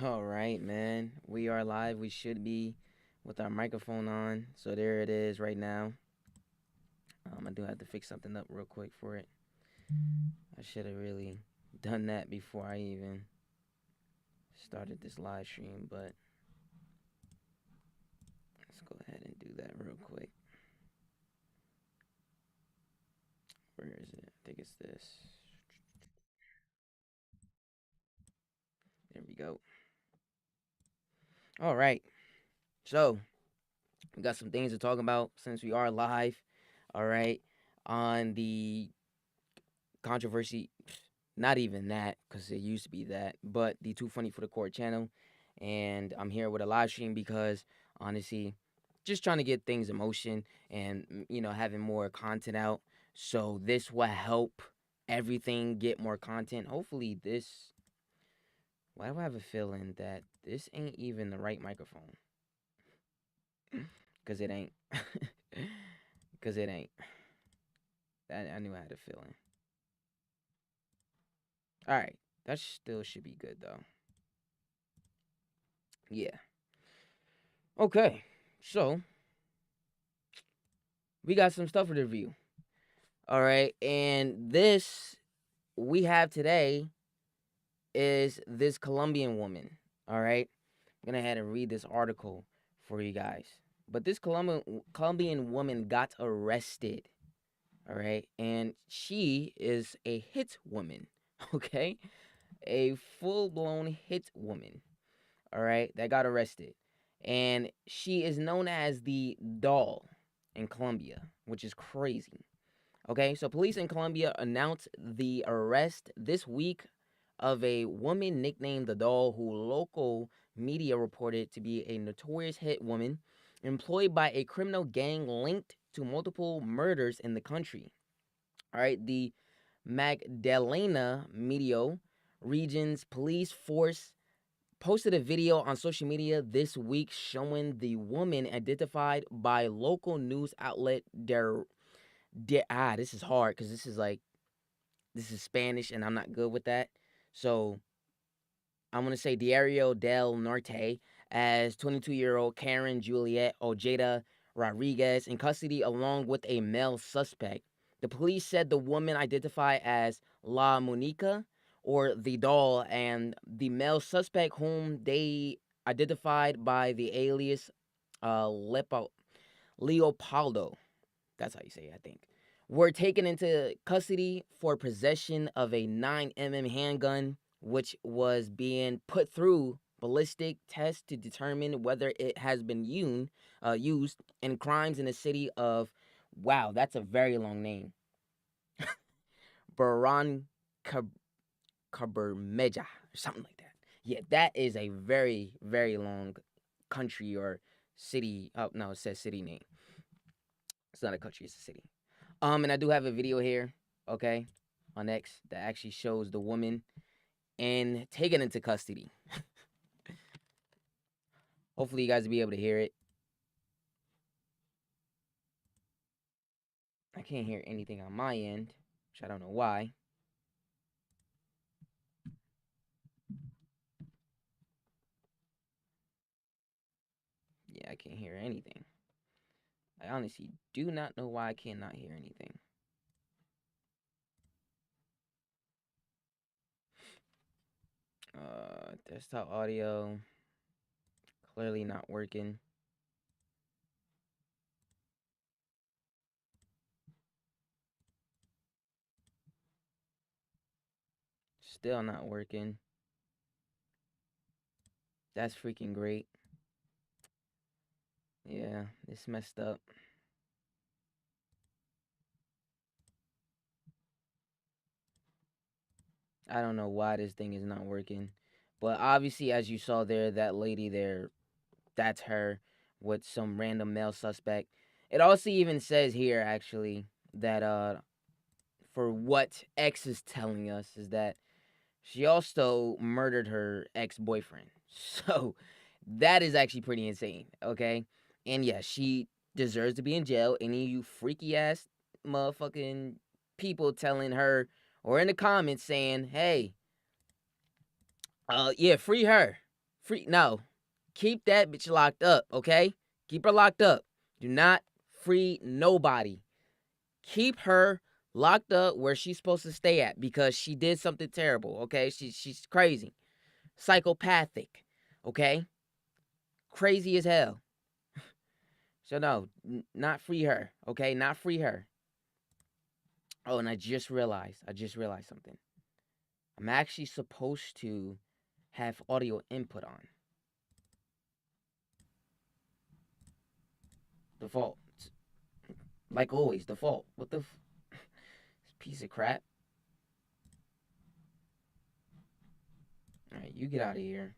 All right, man. We are live. We should be with our microphone on. So there it is right now. I do have to fix something up real quick for it. I should have really done that before I even started this live stream, but let's go ahead and do that real quick. Where is it? I think it's this. There we go. All right. So we got some things to talk about since we are live. All right. On the controversy, not even that, because it used to be that, but the Too Funny for the Court channel. And I'm here with a live stream because honestly, just trying to get things in motion and, having more content out. So this will help everything get more content. Hopefully, this. Why do I have a feeling that this ain't even the right microphone? Because it ain't. Because it ain't. I knew I had a feeling. All right. That still should be good, though. Yeah. Okay. So, we got some stuff to review. All right. And this we have today is this Colombian woman. All right. I'm going to head and read this article for you guys. But this Colombian woman got arrested. All right. And she is a hit woman. Okay. A full blown hit woman. All right. That got arrested. And she is known as the doll in Colombia, which is crazy. Okay, so police in Colombia announced the arrest this week of a woman nicknamed the Doll, who local media reported to be a notorious hit woman employed by a criminal gang linked to multiple murders in the country. All right, the Magdalena Medio region's police force posted a video on social media this week showing the woman identified by local news outlet this is hard because this is Spanish and I'm not good with that. So I'm gonna say Diario del Norte as 22-year-old Karen Juliet Ojeda Rodriguez in custody along with a male suspect. The police said the woman identified as La Monica or the doll, and the male suspect, whom they identified by the alias Leopoldo, that's how you say it, I think, were taken into custody for possession of a 9mm handgun, which was being put through ballistic tests to determine whether it has been used in crimes in the city of, wow, that's a very long name, Baran Cabermeja, or something like that. Yeah, that is a very, very long country or city. Oh, no, it says city name. It's not a country, it's a city. And I do have a video here, okay, on X that actually shows the woman and taken into custody. Hopefully you guys will be able to hear it. I can't hear anything on my end, which I don't know why. Yeah, I can't hear anything. I honestly do not know why I cannot hear anything. Desktop audio clearly not working. Still not working. That's freaking great. Yeah, it's messed up. I don't know why this thing is not working. But obviously, as you saw there, that lady there, that's her with some random male suspect. It also even says here, actually, that for what X is telling us is that she also murdered her ex-boyfriend. So that is actually pretty insane, okay? And yeah, she deserves to be in jail. Any of you freaky ass motherfucking people telling her or in the comments saying, "Hey, yeah, free her." free. No, keep that bitch locked up. Okay, keep her locked up. Do not free nobody. Keep her locked up where she's supposed to stay at because she did something terrible. Okay, she's crazy, psychopathic. Okay, crazy as hell. So no, not free her. Okay, not free her. Oh, and I just realized something. I'm actually supposed to have audio input on. Default. Like always, default. What the piece of crap? Alright, you get out of here.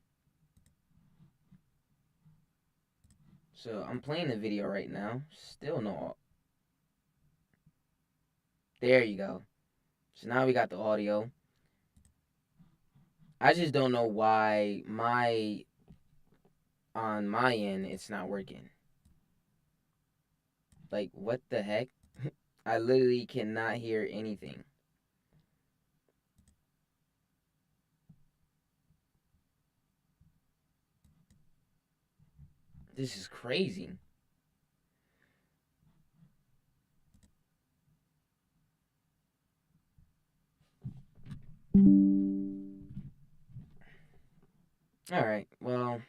So I'm playing the video right now. Still no. There you go. So now we got the audio. I just don't know why on my end it's not working. Like, what the heck? I literally cannot hear anything. This is crazy. Alright, well,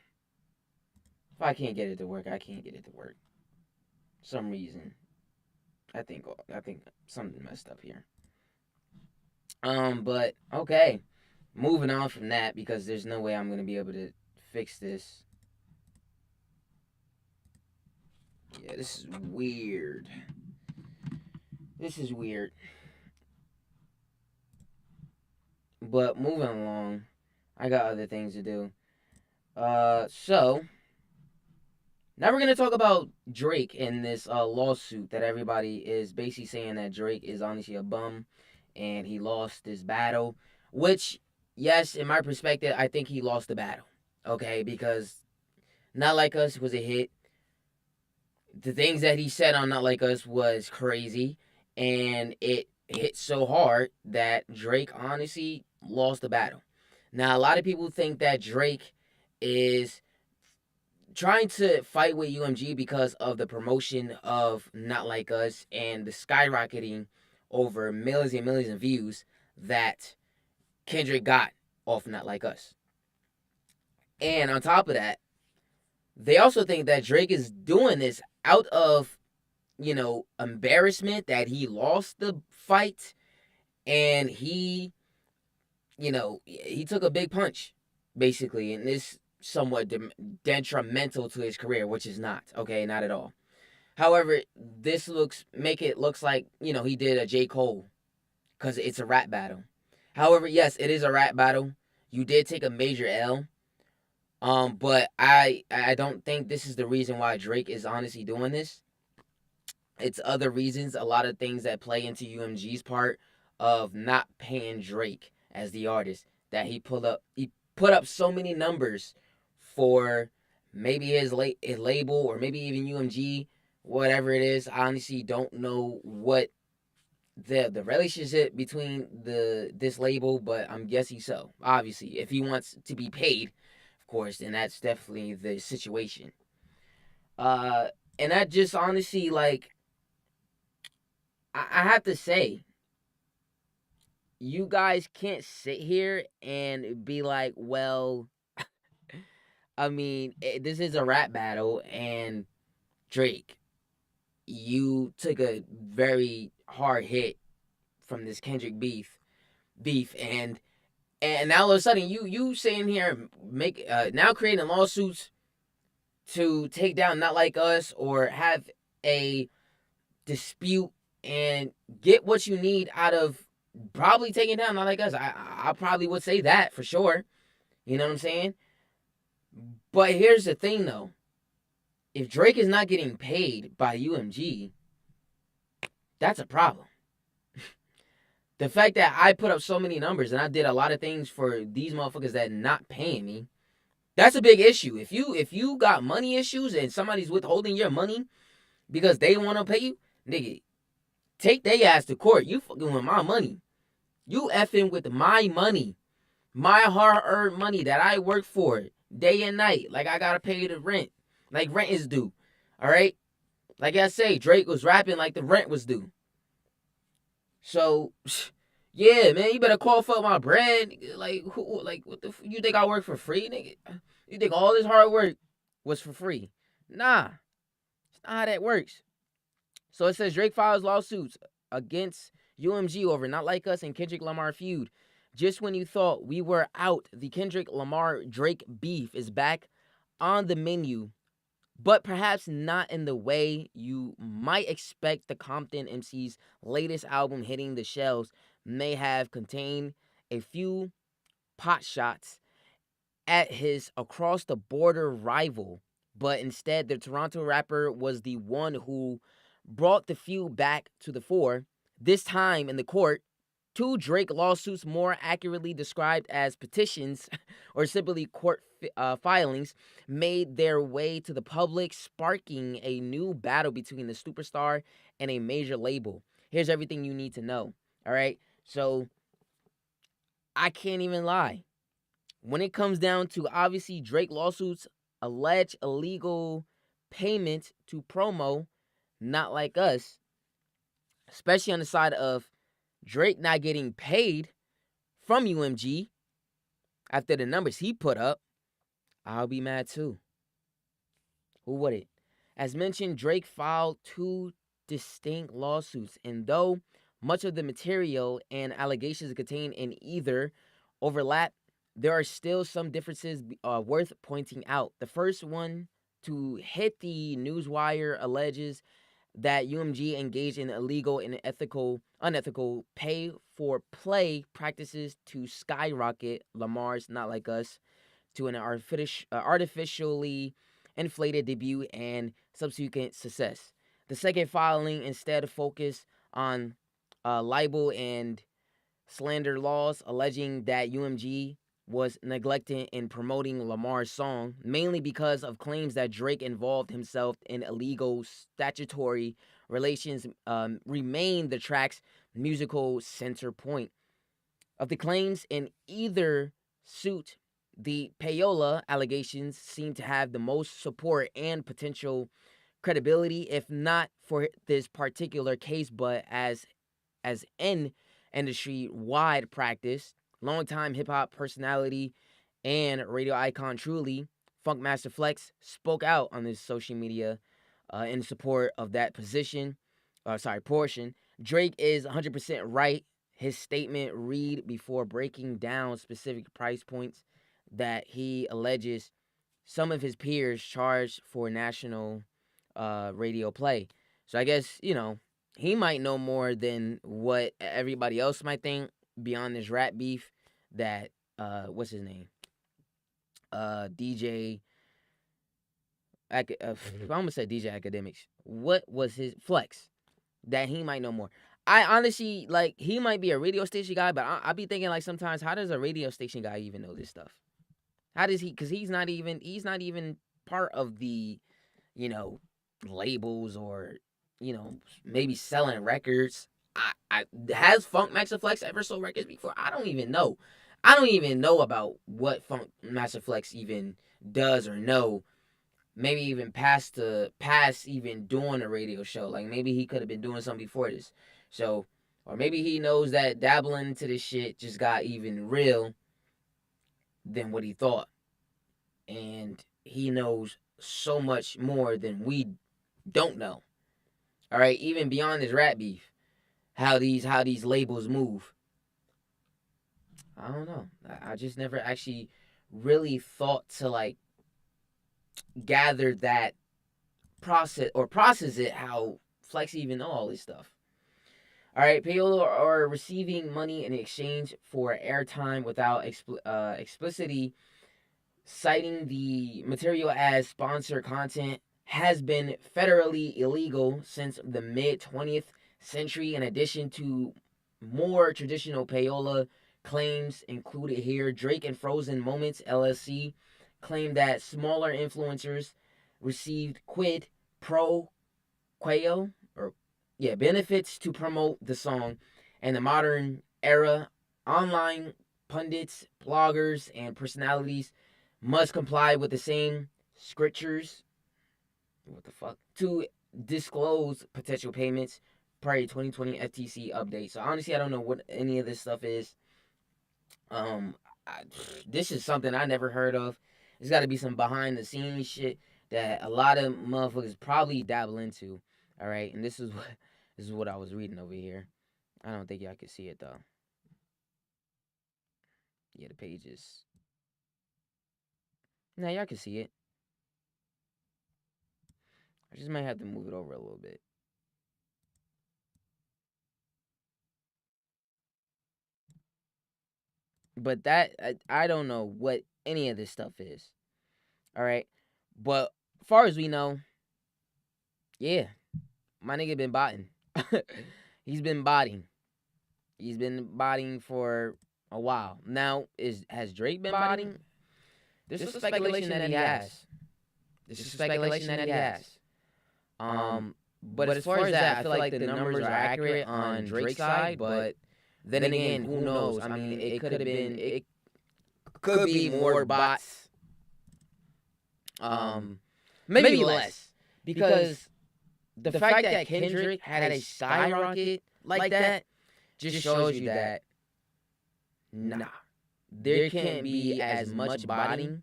if I can't get it to work, I can't get it to work. Some reason. I think something messed up here. But okay. Moving on from that because there's no way I'm gonna be able to fix this. Yeah, this is weird. This is weird. But moving along, I got other things to do. So now we're gonna talk about Drake in this lawsuit that everybody is basically saying that Drake is honestly a bum and he lost this battle. Which, yes, in my perspective, I think he lost the battle. Okay, because Not Like Us was a hit. The things that he said on Not Like Us was crazy, and it hit so hard that Drake honestly lost the battle. Now, a lot of people think that Drake is trying to fight with UMG because of the promotion of Not Like Us and the skyrocketing over millions and millions of views that Kendrick got off Not Like Us. And on top of that, they also think that Drake is doing this out of, embarrassment that he lost the fight and he took a big punch, basically, and this somewhat detrimental to his career, which is not, okay, not at all. However, this looks like, he did a J. Cole because it's a rap battle. However, yes, it is a rap battle. You did take a major L. But I don't think this is the reason why Drake is honestly doing this. It's other reasons, a lot of things that play into UMG's part of not paying Drake as the artist. That he put up so many numbers for maybe his label or maybe even UMG, whatever it is. I honestly don't know what the relationship between this label, but I'm guessing so. Obviously, if he wants to be paid, of course, and that's definitely the situation. Uh, and that just honestly, like, I have to say, you guys can't sit here and be like, well, I mean, this is a rap battle, and Drake, you took a very hard hit from this Kendrick beef, and now all of a sudden you sitting here now creating lawsuits to take down Not Like Us or have a dispute and get what you need out of probably taking down Not Like Us. I probably would say that for sure. You know what I'm saying? But here's the thing though. If Drake is not getting paid by UMG, that's a problem. The fact that I put up so many numbers and I did a lot of things for these motherfuckers that not paying me, that's a big issue. If you got money issues and somebody's withholding your money because they want to pay you, nigga, take their ass to court. You fucking with my money. You effing with my money. My hard-earned money that I work for. day and night. Like I gotta pay the rent. Like rent is due. All right. Like I say, Drake was rapping like the rent was due. So, yeah, man, you better call for my bread. Like who? Like what the? You think I work for free, nigga? You think all this hard work was for free? Nah, it's not how that works. So it says Drake files lawsuits against UMG over Not Like Us and Kendrick Lamar feud. Just when you thought we were out, the Kendrick Lamar Drake beef is back on the menu, but perhaps not in the way you might expect. The Compton MC's latest album hitting the shelves may have contained a few pot shots at his across the border rival, but instead the Toronto rapper was the one who brought the feud back to the fore, this time in the court. Two Drake lawsuits, more accurately described as petitions or simply court filings, made their way to the public, sparking a new battle between the superstar and a major label. Here's everything you need to know. All right. So I can't even lie. When it comes down to obviously Drake lawsuits allege illegal payment to promo Not Like Us, especially on the side of Drake not getting paid from UMG after the numbers he put up, I'll be mad too. Who would it? As mentioned, Drake filed two distinct lawsuits, and though much of the material and allegations contained in either overlap, there are still some differences worth pointing out. The first one to hit the newswire alleges that UMG engaged in illegal and unethical pay for play practices to skyrocket Lamar's Not Like Us to an artificially inflated debut and subsequent success. The second filing instead focused on libel and slander laws, alleging that UMG was neglecting in promoting Lamar's song, mainly because of claims that Drake involved himself in illegal statutory relations, remain the track's musical center point. Of the claims in either suit, the payola allegations seem to have the most support and potential credibility, if not for this particular case, but as in industry-wide practice. Longtime hip-hop personality and radio icon Truly, Funkmaster Flex, spoke out on his social media in support of that portion. Drake is 100% right. His statement read before breaking down specific price points that he alleges some of his peers charged for national radio play. So I guess, he might know more than what everybody else might think beyond this rap beef that what's his name? DJ I'm gonna say DJ Akademics. What was his Flex? That he might know more. I honestly like he might be a radio station guy, but I be thinking like sometimes how does a radio station guy even know this stuff? How does he? Because he's not even part of the, you know, labels or maybe selling records. I has Funk Master Flex ever sold records before? I don't even know. I don't even know about what Funk Master Flex even does or know. Maybe even past even doing a radio show. Like maybe he could have been doing something before this. So, or maybe he knows that dabbling into this shit just got even real than what he thought. And he knows so much more than we don't know. All right, even beyond this rap beef, how these labels move. I don't know. I just never actually really thought to like gather that process it how Flex even know all this stuff. All right, payola are receiving money in exchange for airtime without explicitly citing the material as sponsored content has been federally illegal since the mid 20th century. In addition to more traditional payola claims included here, Drake and Frozen Moments LLC claimed that smaller influencers received quid pro quo benefits to promote the song. And the modern era, online pundits, bloggers, and personalities must comply with the same scriptures. What the fuck? To disclose potential payments prior to 2020 FTC update. So honestly, I don't know what any of this stuff is. Um, this is something I never heard of. It's got to be some behind the scenes shit that a lot of motherfuckers probably dabble into. All right, and this is what I was reading over here. I don't think y'all can see it though. Yeah, the pages. Now y'all can see it. I just might have to move it over a little bit. But that I don't know what any of this stuff is. All right, but as far as we know, yeah, my nigga been botting. He's been botting. He's been botting for a while. Now, has Drake been botting? There's some speculation that he has. There's some speculation that he has. But as far as that, I feel like the numbers are accurate on Drake's side. But then again, who knows? I mean, it could have been. It could be more bots. Maybe less, because the fact that Kendrick had a skyrocket like that just shows you that nah, there can't be as much botting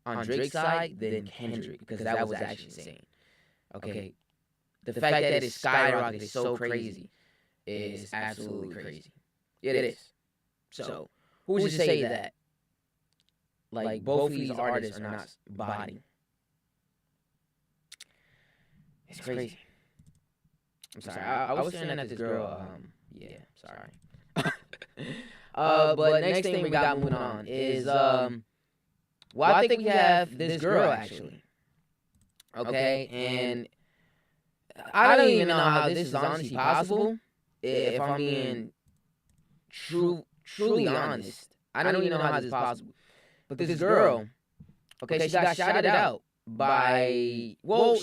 on Drake's side than Kendrick, because that was actually insane. Okay, the fact that it skyrocketed is so crazy is absolutely crazy. It is. So who's to say that like both of these artists are not botting? It's crazy. I'm sorry. I was staring at this girl. Yeah, sorry. But next thing we got moving on is well, I think we have this girl actually. Okay, and I don't even know how this is honestly possible. If I'm being truly honest, I don't even know how this is possible. But this girl, okay, she got shouted out by, well,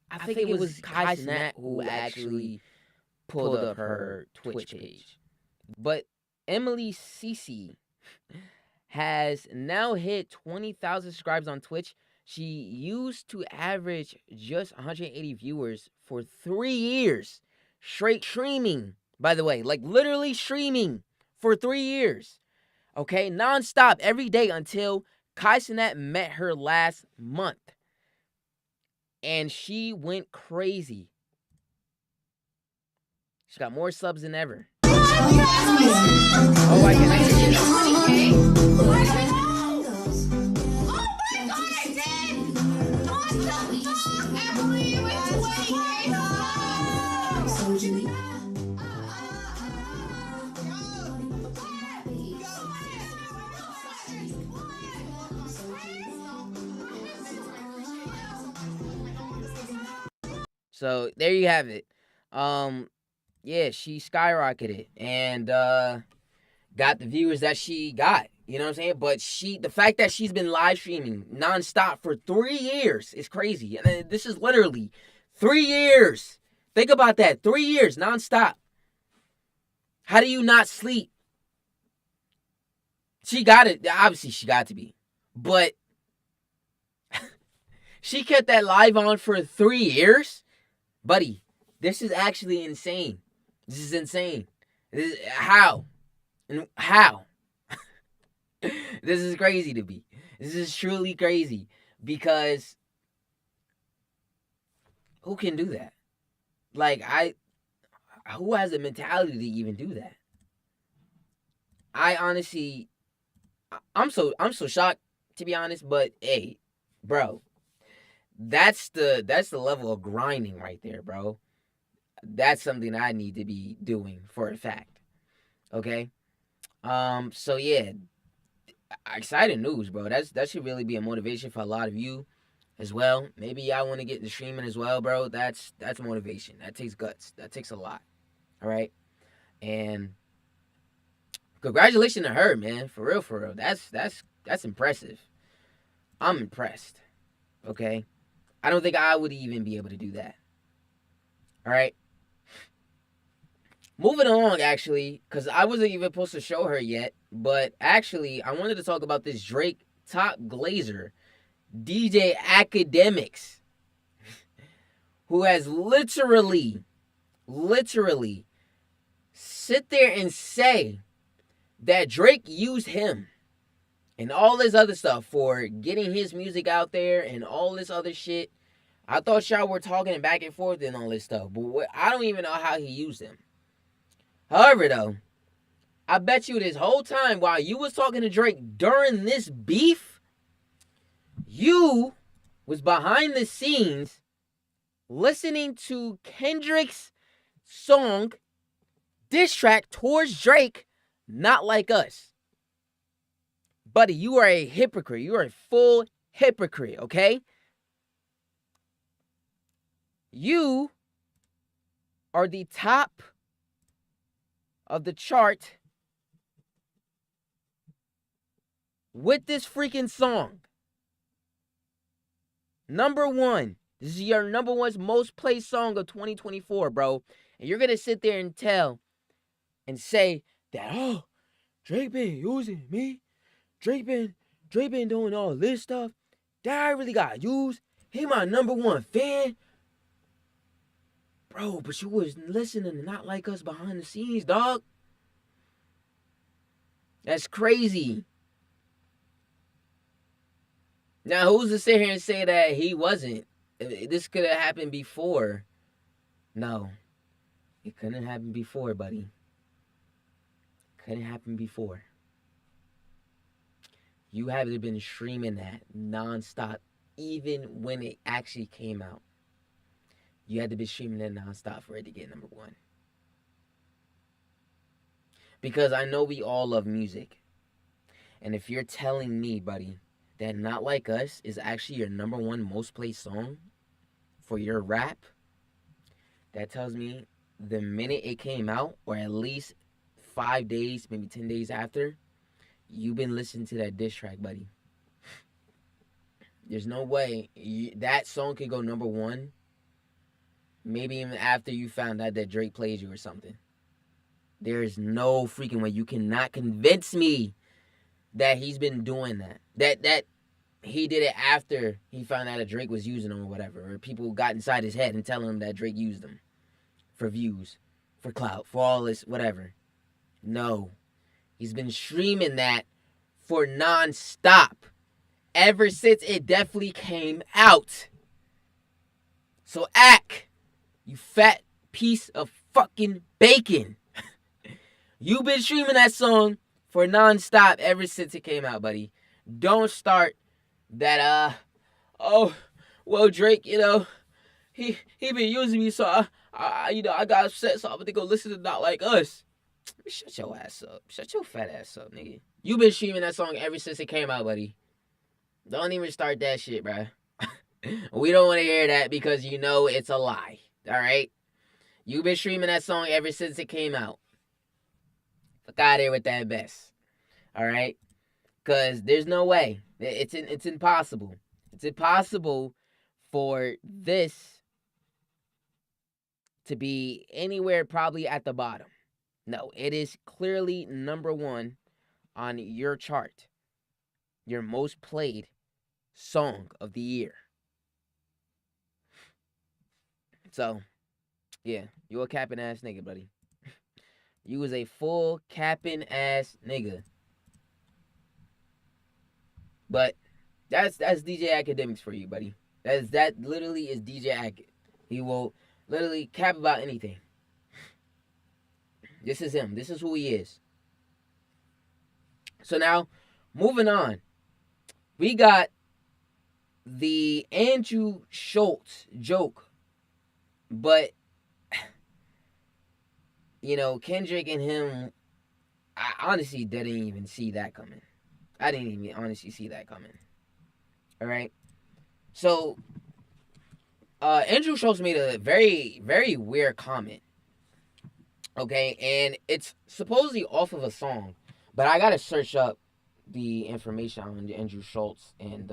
I think it was Kai Cenat who actually pulled up her Twitch page. But Emily Cece has now hit 20,000 subscribers on Twitch. She used to average just 180 viewers for 3 years. Straight streaming, by the way. Like, literally streaming for 3 years. Okay? Non-stop, every day, until Kai Cenat met her last month. And she went crazy. She got more subs than ever. Oh, I So there you have it. Yeah, she skyrocketed and got the viewers that she got. You know what I'm saying? But the fact that she's been live streaming nonstop for 3 years is crazy. And this is literally 3 years. Think about that. 3 years nonstop. How do you not sleep? She got it. Obviously, she got to be. But she kept that live on for 3 years? Buddy, this is actually insane. This is insane. How? And how? This is crazy to me. This is truly crazy. Because who can do that? Like, who has the mentality to even do that? I honestly, I'm so shocked, to be honest. But hey, bro, that's the level of grinding right there, bro. That's something I need to be doing for a fact. Okay. So yeah, exciting news, bro. That should really be a motivation for a lot of you as well. Maybe y'all want to get into streaming as well, bro. That's motivation. That takes guts. That takes a lot. All right. And congratulations to her, man. For real. That's impressive. I'm impressed. Okay. I don't think I would even be able to do that. All right. Moving along, actually, because I wasn't even supposed to show her yet, but actually, I wanted to talk about this Drake top glazer, DJ Akademics, who has literally sit there and say that Drake used him and all this other stuff for getting his music out there and all this other shit. I thought y'all were talking back and forth and all this stuff, but I don't even know how he used him. However, though, I bet you this whole time while you was talking to Drake during this beef, you was behind the scenes listening to Kendrick's song diss track towards Drake, Not Like Us. Buddy, you are a hypocrite. You are a full hypocrite, okay? You are the top of the chart with this freaking song. Number one. This is your number one most played song of 2024, bro. And you're going to sit there and tell and say that, oh, Drake been using me. Drake been doing all this stuff. That I really got used. He my number one fan. Bro, but you was listening to Not Like Us behind the scenes, dog. That's crazy. Now, who's to sit here and say that he wasn't? This could have happened before. No. It couldn't happen before, buddy. Couldn't happen before. You haven't been streaming that nonstop, even when it actually came out. You had to be streaming that nonstop for it to get number one. Because I know we all love music. And if you're telling me, buddy, that Not Like Us is actually your number one most played song for your rap, that tells me the minute it came out, or at least 5 days, maybe 10 days after, you've been listening to that diss track, buddy. There's no way that song could go number one, maybe even after you found out that Drake played you or something. There's no freaking way. You cannot convince me that he's been doing that. That he did it after he found out that Drake was using him or whatever. Or people got inside his head and telling him that Drake used him for views, for clout, for all this, whatever. No. He's been streaming that for non-stop ever since it definitely came out. So act, you fat piece of fucking bacon. You've been streaming that song for non-stop ever since it came out, buddy. Don't start that, oh, well, Drake, he been using me, so I got upset, so I'm gonna go listen to Not Like Us. Shut your ass up. Shut your fat ass up, nigga. You been streaming that song ever since it came out, buddy. Don't even start that shit, bruh. We don't want to hear that because you know it's a lie, alright? You been streaming that song ever since it came out. Fuck out of here with that mess. Alright? Because there's no way. It's impossible. It's impossible for this to be anywhere probably at the bottom. No, it is clearly number one on your chart. Your most played song of the year. So, yeah, you a capping ass nigga, buddy. You was a full capping ass nigga. But that's DJ Akademics for you, buddy. That literally is DJ Akad. He will literally cap about anything. This is him. This is who he is. So now, moving on. We got the Andrew Schultz joke. But, Kendrick and him, I honestly didn't even see that coming. I didn't even honestly see that coming. Alright? So, Andrew Schultz made a very, very weird comment. Okay? And it's supposedly off of a song. But I gotta search up the information on Andrew Schultz and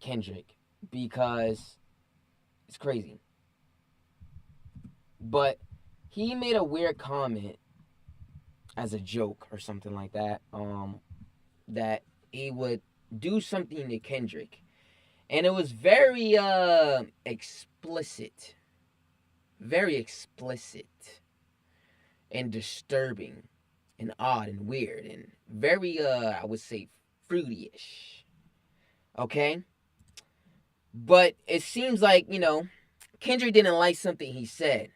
Kendrick. Because it's crazy. But he made a weird comment as a joke or something like that. that he would do something to Kendrick, and it was very explicit, very explicit and disturbing and odd and weird and very I would say fruity-ish. Okay? But it seems like, Kendrick didn't like something he said.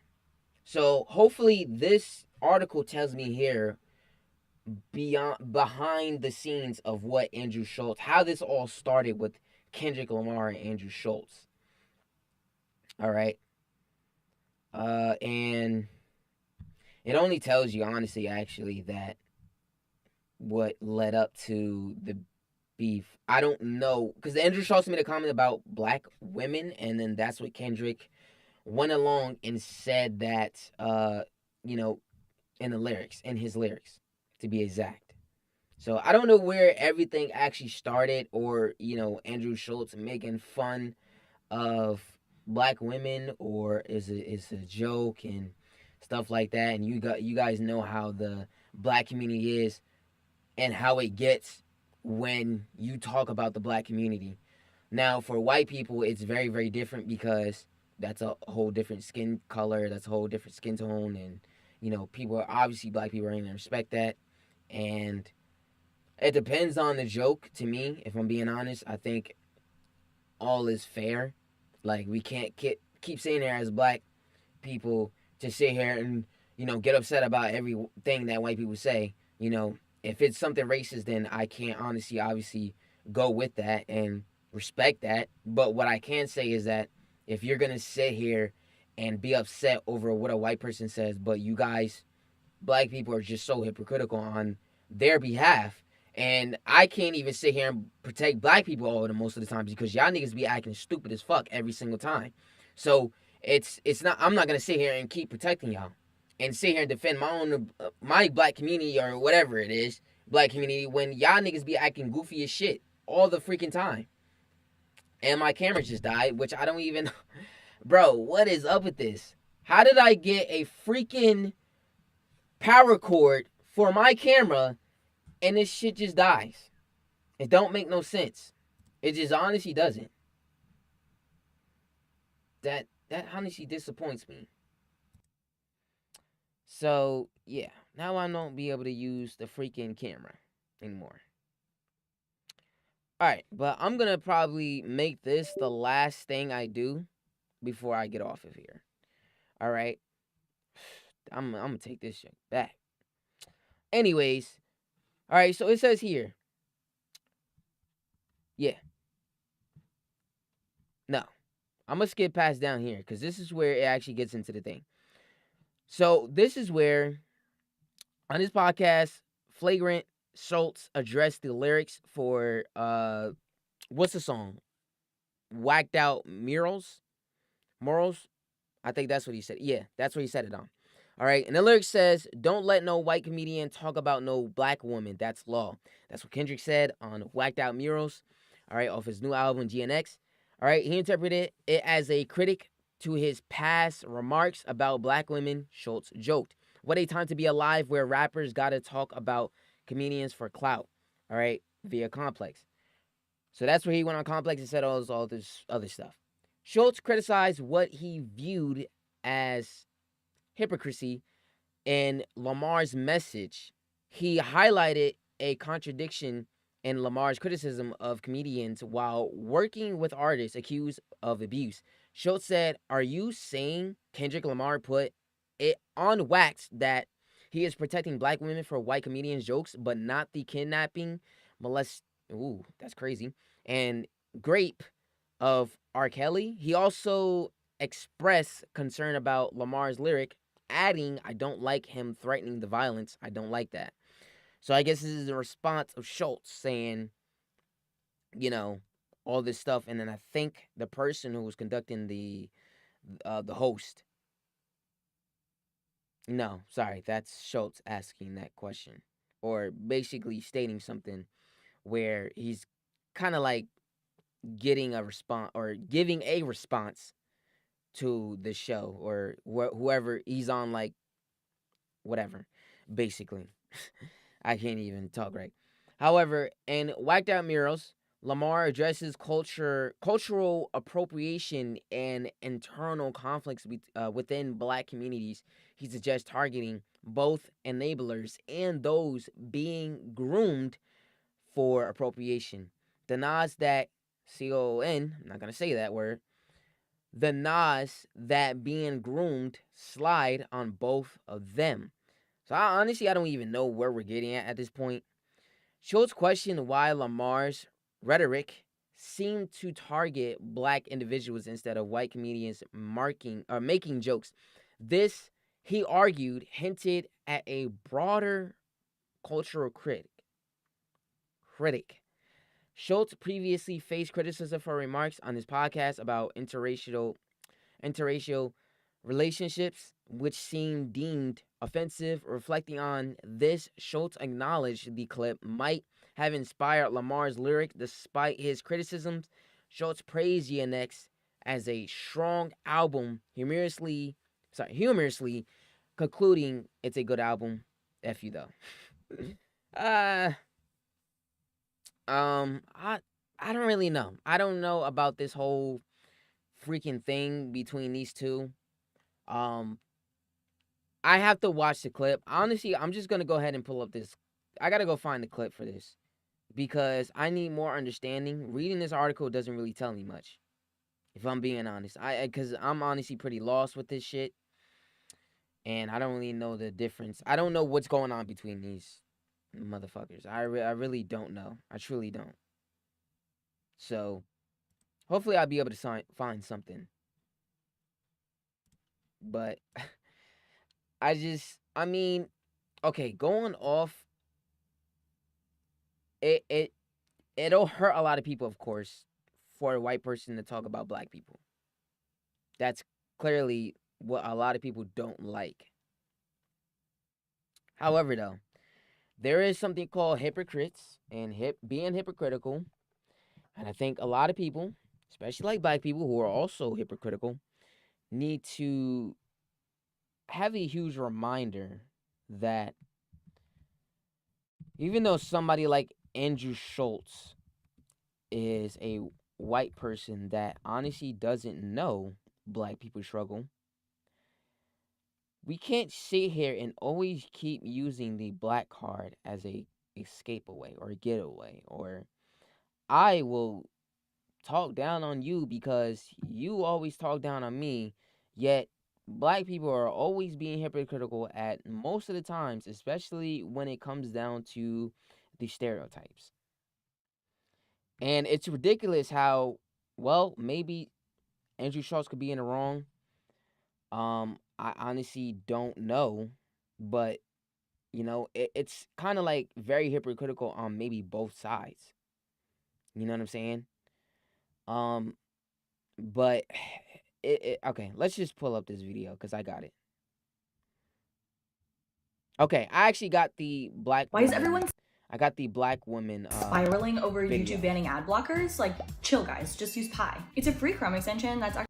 So hopefully this article tells me here behind the scenes of what Andrew Schulz, how this all started with Kendrick Lamar and Andrew Schulz. All right. And it only tells you honestly actually that what led up to the beef. I don't know because Andrew Schulz made a comment about black women, and then that's what Kendrick went along and said that you know in his lyrics to be exact. So I don't know where everything actually started, or Andrew Schulz making fun of black women, or is a joke and stuff like that. And you guys know how the black community is and how it gets when you talk about the black community. Now, for white people, it's very, very different because that's a whole different skin color, that's a whole different skin tone, and people are obviously black people are going to respect that, and it depends on the joke. To me, if I'm being honest, I think all is fair. Like we can't keep sitting there as black people to sit here and get upset about everything that white people say. If it's something racist, then I can't honestly, obviously, go with that and respect that. But what I can say is that if you're gonna sit here and be upset over what a white person says, but you guys, black people, are just so hypocritical on their behalf. And I can't even sit here and protect black people all the most of the time because y'all niggas be acting stupid as fuck every single time. So it's not. I'm not gonna sit here and keep protecting y'all and sit here and defend my own my black community or whatever it is, black community, when y'all niggas be acting goofy as shit all the freaking time. And my camera just died, which I don't even. Bro, what is up with this? How did I get a freaking power cord for my camera and this shit just dies? It don't make no sense. It just honestly doesn't. That honestly disappoints me. So yeah, now I don't be able to use the freaking camera anymore. All right, but I'm gonna probably make this the last thing I do before I get off of here. All right, I'm gonna take this shit back. Anyways, all right. So it says here, yeah, no, I'm gonna skip past down here because this is where it actually gets into the thing. So this is where on this podcast, Flagrant Schultz addressed the lyrics for what's the song? Whacked out morals. I think that's what he said. Yeah, that's what he said it on. All right, and the lyric says, "Don't let no white comedian talk about no black woman. That's law." That's what Kendrick said on Whacked Out Murals. All right, off his new album GNX. All right, he interpreted it as a critic to his past remarks about black women. Schultz joked, "What a time to be alive, where rappers gotta talk about comedians for clout." All right, via Complex. So that's where he went on Complex and said all this other stuff. Schultz criticized what he viewed as hypocrisy in Lamar's message. He highlighted a contradiction in Lamar's criticism of comedians while working with artists accused of abuse. Schultz said, "Are you saying Kendrick Lamar put it on wax that he is protecting black women for white comedians' jokes, but not the kidnapping, molest? Ooh, that's crazy. And grape of R. Kelly?" He also expressed concern about Lamar's lyric, adding, "I don't like him threatening the violence. I don't like that." So I guess this is a response of Schultz saying, you know, all this stuff, and then I think the person who was conducting the host. No, sorry, that's Schultz asking that question, or basically stating something where he's kind of like getting a response or giving a response to the show or whoever he's on, like whatever, basically. I can't even talk right. However, in Whacked Out Murals, Lamar addresses cultural appropriation and internal conflicts within black communities. He suggests targeting both enablers and those being groomed for appropriation. The Nas that CON, I'm not gonna say that word. The Nas that being groomed slide on both of them. So I don't even know where we're getting at this point. Schultz questioned why Lamar's rhetoric seemed to target black individuals instead of white comedians making jokes. This, he argued, hinted at a broader cultural critic. Schultz previously faced criticism for remarks on his podcast about interracial relationships, which seemed deemed offensive. Reflecting on this, Schultz acknowledged the clip might have inspired Lamar's lyric. Despite his criticisms, Schultz praised YNX as a strong album, humorously concluding it's a good album. F you though. I don't really know. I don't know about this whole freaking thing between these two. Um, I have to watch the clip. Honestly, I'm just gonna go ahead and pull up this. I gotta go find the clip for this because I need more understanding. Reading this article doesn't really tell me much, if I'm being honest. Because I'm honestly pretty lost with this shit, and I don't really know the difference. I don't know what's going on between these motherfuckers. I really don't know. I truly don't. So hopefully I'll be able to find something. But I mean, okay, going off, it'll hurt a lot of people, of course, for a white person to talk about black people. That's clearly what a lot of people don't like. However, though, there is something called hypocrites and being hypocritical, and I think a lot of people, especially like black people who are also hypocritical, need to have a huge reminder that even though somebody like Andrew Schultz is a white person that honestly doesn't know black people struggle, we can't sit here and always keep using the black card as a escape away or getaway, or I will talk down on you because you always talk down on me, yet black people are always being hypocritical at most of the times, especially when it comes down to the stereotypes. And it's ridiculous how, well, maybe Andrew Schultz could be in the wrong. I honestly don't know, but it's kind of like very hypocritical on maybe both sides. You know what I'm saying? Um, but okay, let's just pull up this video because I got it. Okay, I actually got the black. Why is everyone? I got the black woman spiraling over video. YouTube banning ad blockers? Like, chill, guys. Just use Pi. It's a free Chrome extension that's actually.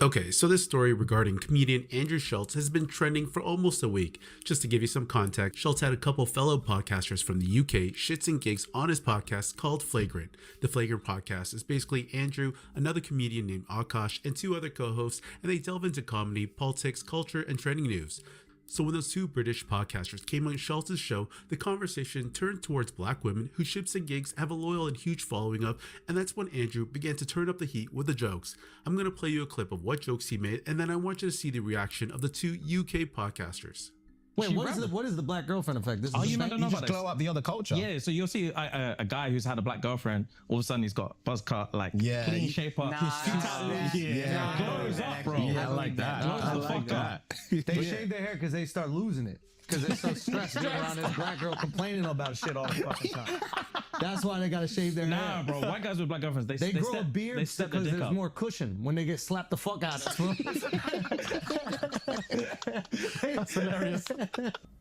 Okay, so this story regarding comedian Andrew Schultz has been trending for almost a week. Just to give you some context, Schultz had a couple fellow podcasters from the UK shits and gigs on his podcast called Flagrant. The Flagrant podcast is basically Andrew, another comedian named Akash, and two other co-hosts, and they delve into comedy, politics, culture, and trending news. So when those two British podcasters came on Schultz's show, the conversation turned towards black women whose ships and gigs have a loyal and huge following up, and that's when Andrew began to turn up the heat with the jokes. I'm going to play you a clip of what jokes he made, and then I want you to see the reaction of the two UK podcasters. Wait, what is the black girlfriend effect? This is you don't know you about just this? glow up the other culture. Yeah, so you'll see a guy who's had a black girlfriend, all of a sudden he's got buzz cut, like clean shape up. Glows up, bro. Yeah, I like that. I like that. They shave their hair because they start losing it. Because they're so stressed being around this black girl complaining about shit all the fucking time. That's why they gotta shave their hair. Nah, bro. White guys with black girlfriends, they grow a beard because there's more cushion when they get slapped the fuck out of. That's hilarious.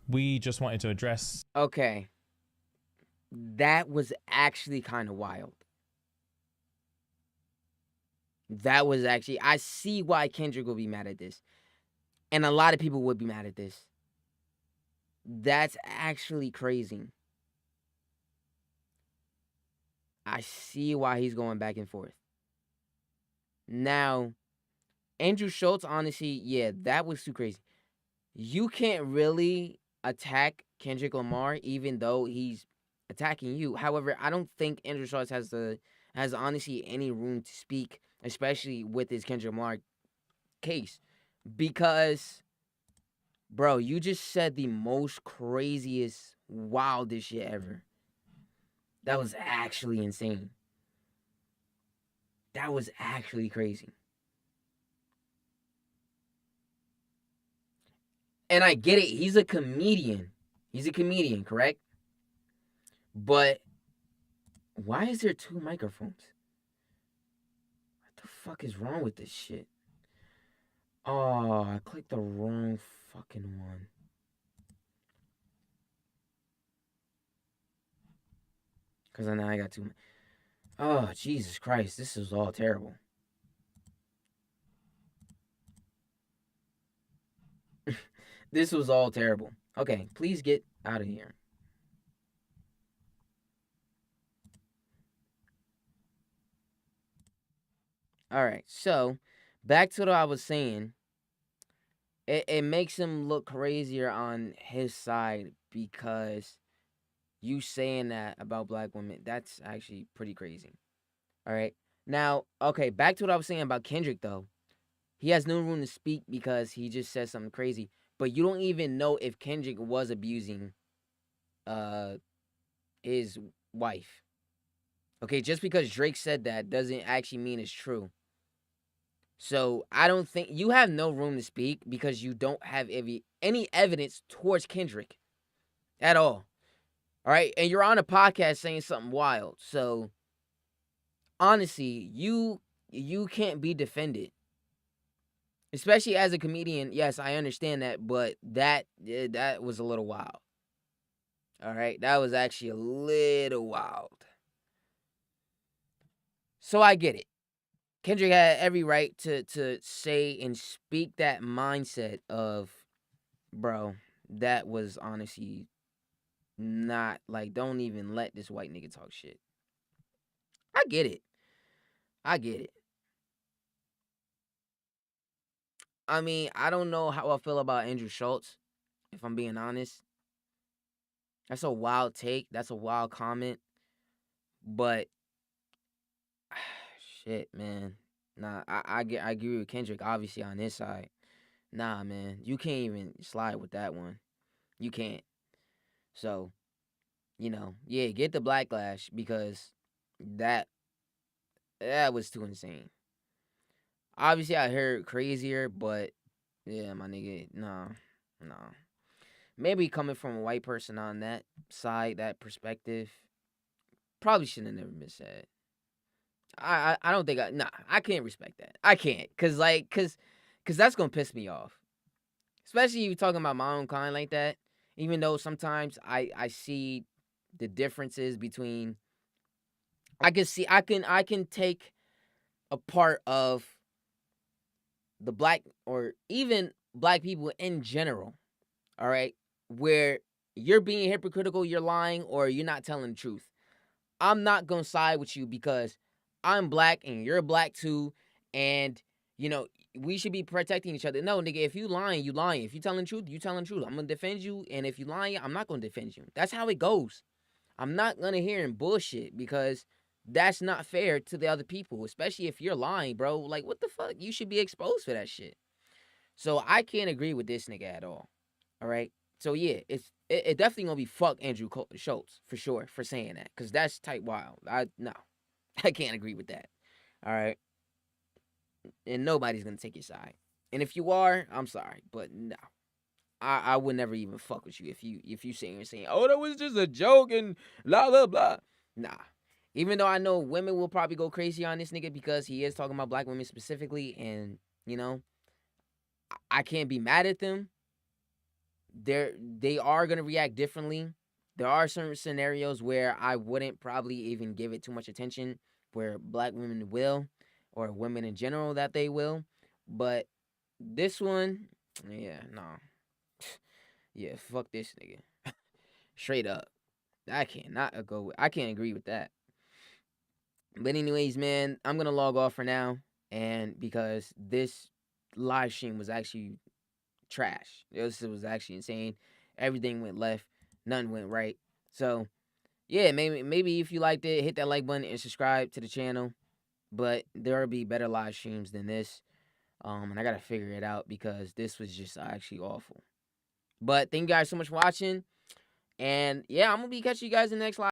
We just wanted to address. Okay. That was actually kind of wild. I see why Kendrick will be mad at this. And a lot of people would be mad at this. That's actually crazy. I see why he's going back and forth. Now, Andrew Schultz, honestly, yeah, that was too crazy. You can't really attack Kendrick Lamar even though he's attacking you. However, I don't think Andrew Schultz has honestly any room to speak, especially with his Kendrick Lamar case. Because, bro, you just said the most craziest, wildest shit ever. That was actually insane. That was actually crazy. And I get it. He's a comedian. He's a comedian, correct? But why is there 2 microphones? What the fuck is wrong with this shit? Oh, I clicked the wrong fucking one. Because now I got 2. Oh, Jesus Christ. This is all terrible. This was all terrible. Okay, please get out of here. All right, so back to what I was saying. It makes him look crazier on his side because you saying that about black women, that's actually pretty crazy. All right. Now, okay, back to what I was saying about Kendrick, though. He has no room to speak because he just said something crazy. But you don't even know if Kendrick was abusing uh his wife. Okay, just because Drake said that doesn't actually mean it's true. So I don't think you have no room to speak because you don't have any evidence towards Kendrick at all. All right, and you're on a podcast saying something wild. So honestly, you can't be defended, especially as a comedian. Yes, I understand that, but that was a little wild. All right, that was actually a little wild. So I get it. Kendrick had every right to say and speak that mindset of, bro, that was honestly not like, don't even let this white nigga talk shit. I get it. I get it. I mean, I don't know how I feel about Andrew Schultz, if I'm being honest. That's a wild take. That's a wild comment. But shit, man. Nah, I agree with Kendrick, obviously, on his side. Nah, man. You can't even slide with that one. You can't. So, yeah, get the backlash because that that was too insane. Obviously, I heard crazier, but yeah, my nigga, no. Maybe coming from a white person on that side, that perspective, probably shouldn't have never been said. I don't think I can't respect that. I can't, cause that's gonna piss me off. Especially if you're talking about my own kind like that. Even though sometimes I see the differences between. I can take a part of the black or even black people in general. All right, where you're being hypocritical, you're lying, or you're not telling the truth. I'm not gonna side with you because I'm black and you're black too, and you know we should be protecting each other. No, nigga, if you lying, you lying. If you telling the truth, you telling the truth. I'm gonna defend you, and if you lying, I'm not gonna defend you. That's how it goes. I'm not gonna hear in bullshit because that's not fair to the other people, especially if you're lying, bro. Like, what the fuck? You should be exposed for that shit. So I can't agree with this nigga at all. All right. So yeah, it definitely gonna be fuck Andrew Schultz for sure for saying that because that's type wild. No, I can't agree with that. All right, and nobody's gonna take your side. And if you are, I'm sorry, but no, I would never even fuck with you if you sitting here saying, oh, that was just a joke and blah blah blah. Nah. Even though I know women will probably go crazy on this nigga because he is talking about black women specifically, and you know, I can't be mad at them. They are gonna react differently. There are certain scenarios where I wouldn't probably even give it too much attention, where black women will, or women in general that they will. But this one, yeah, no, yeah, fuck this nigga, straight up. I can't agree with that. But anyways, man, I'm gonna log off for now, and because this live stream was actually trash. This was actually insane. Everything went left, nothing went right. So yeah, maybe if you liked it, hit that like button and subscribe to the channel. But there'll be better live streams than this. And I gotta figure it out because this was just actually awful. But thank you guys so much for watching. And yeah, I'm gonna be catching you guys in the next live.